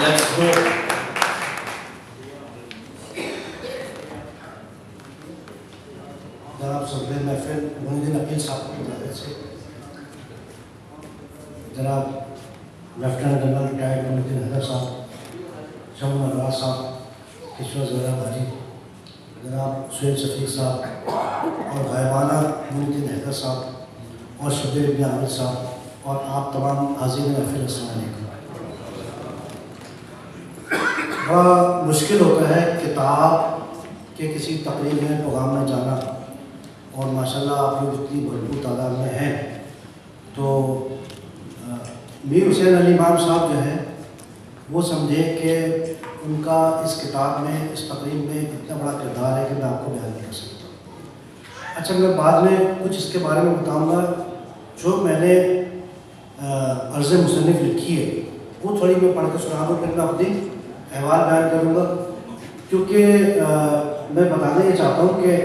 Let's go. جناب صدر محفل معین الدین عقیل صاحب کی طرف سے، جناب لیفٹیننٹ جنرل ریٹائرڈ معین الدین حیدر صاحب، شمع نواز صاحب، کشور زہرا بھاجی، جناب سہیل شفیق صاحب اور غائبانہ معین الدین حیدر صاحب اور شبیر ابن عامر صاحب اور آپ تمام حاضرین محفل، السلام علیکم۔ بڑا مشکل ہوتا ہے کتاب کے کسی تقریب میں پروگرام میں جانا، اور ماشاءاللہ آپ لوگ اتنی بھرپور تعداد میں ہیں، تو میر حسین علی امام صاحب جو ہیں وہ سمجھے کہ ان کا اس کتاب میں، اس تقریب میں اتنا بڑا کردار ہے کہ میں آپ کو بیان نہیں کر سکتا۔ اچھا، میں بعد میں کچھ اس کے بارے میں بتاؤں گا۔ جو میں نے عرض مصنف لکھی ہے وہ تھوڑی میں پڑھ کے سنا دوں، پھر میں اپنی احوال بیان کروں گا، کیونکہ میں بتانا یہ چاہتا ہوں کہ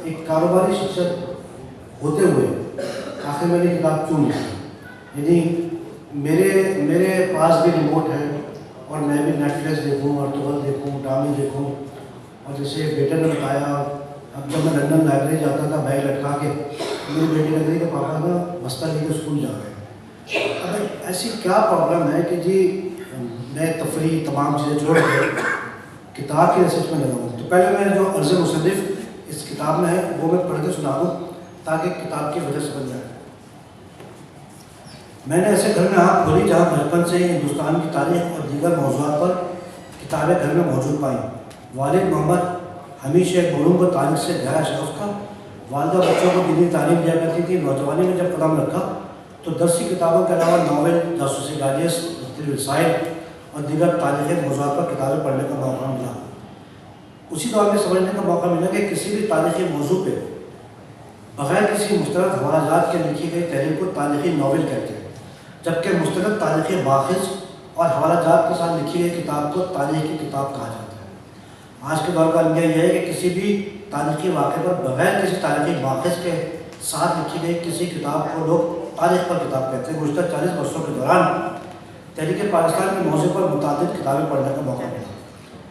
ایک کاروباری شخصیت ہوتے ہوئے آخر میں نے کتاب کیوں لکھی۔ یعنی میرے پاس بھی ریموٹ ہے اور میں بھی نیٹ فلکس دیکھوں اور ٹول دیکھوں، ٹامی دیکھوں، اور جیسے بیٹے نے بتایا، اب جب میں لندن لائبریری جاتا تھا بیگ لٹکا کے، میری بیٹی لگ رہی کہ پاپا نا بستہ لے کے اسکول جا رہے ہیں۔ اب ایسی کیا پرابلم ہے کہ جی میں تفریح تمام چیزیں چھوڑ کے کتاب کی ریسرچ میں لگا ہوں۔ تو پہلے میں جو عرض مصنف اس کتاب میں ہے وہ میں پڑھ کے سنا دوں تاکہ کتاب کی وجہ سمجھ جائے۔ میں نے ایسے گھر میں آنکھ کھولی جہاں بچپن سے ہی ہندوستان کی تاریخ اور دیگر موضوعات پر کتابیں گھر میں موجود پائیں۔ والد محمد ہمیشہ ایک علوم و تاریخ سے گہرا شغف تھا۔ والدہ بچوں کو دینی تعلیم دیا کرتی تھی۔ نوجوانی میں جب قدم رکھا تو درسی کتابوں کے علاوہ ناول، جاسوسی ڈائجسٹ، مختلف رسائل اور دیگر تاریخی موضوعات پر کتابیں پڑھنے کا موقع ملا۔ اسی دور میں سمجھنے کا موقع ملا کہ کسی بھی تاریخی موضوع پہ بغیر کسی مستند حوالہ جات کے لکھی گئی تحریر کو تاریخی ناول کہتے ہیں، جبکہ مستند تاریخی ماخذ اور حوالہ جات کے ساتھ لکھی گئی کتاب کو تاریخ کی کتاب کہا جاتا ہے۔ آج کے دور کا المیہ یہ ہے کہ کسی بھی تاریخی واقعے پر بغیر کسی تاریخی ماخذ کے ساتھ لکھی گئی کسی کتاب کو لوگ تاریخ پر کتاب کہتے ہیں۔ گزشتہ 40 برسوں کے دوران تحریک پاکستان کے موضوع پر متعدد کتابیں پڑھنے کا موقع ملا۔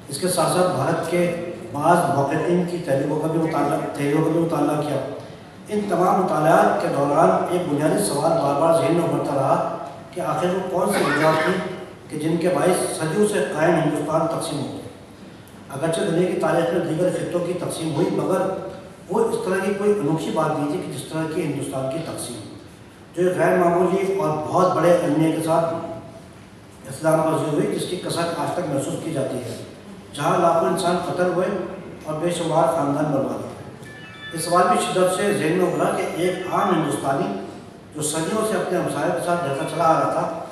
اس کے ساتھ ساتھ بھارت کے بعض محققین کی تحریروں کا بھی مطالعہ کیا۔ ان تمام مطالعات کے دوران ایک بنیادی سوال بار بار ذہن میں ابھرتا رہا کہ آخر وہ کون سی وجوہات تھیں کہ جن کے باعث صدیوں سے قائم ہندوستان تقسیم ہو گیا۔ اگرچہ دنیا کی تاریخ میں دیگر خطوں کی تقسیم ہوئی، مگر وہ اس طرح کی کوئی انوکھی بات نہیں تھی کہ جس طرح کی ہندوستان کی تقسیم، جو ایک غیر معمولی اور بہت بڑے المیہ کے ساتھ اسلام پذیر ہوئی، جس کی کثرت آج تک محسوس کی جاتی ہے، جہاں لاکھوں انسان قتل ہوئے اور بے شمار خاندان برباد ہوئے۔ اس سوال کی شدت سے ذہن میں ابھرا کہ ایک عام ہندوستانی جو صدیوں سے اپنے ہمسایوں کے ساتھ رہتا چلا آ رہا تھا،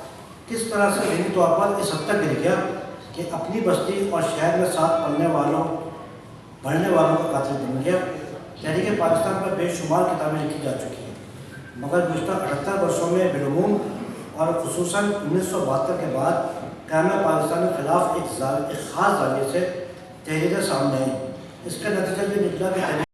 کس طرح سے ذہنی طور پر اس حد تک گر گیا کہ اپنی بستی اور شہر میں ساتھ پڑھنے والوں کا قاتل بن گیا۔ تحریک پاکستان پر بے شمار کتابیں لکھی جا چکی ہیں، مگر گزشتہ 78 برسوں میں بالعموم اور خصوصاً 1972 کے بعد قیام پاکستان کے خلاف ایک خاص زاویے سے تحریریں سامنے آئیں۔ اس کا نتیجہ یہ نکلا کہ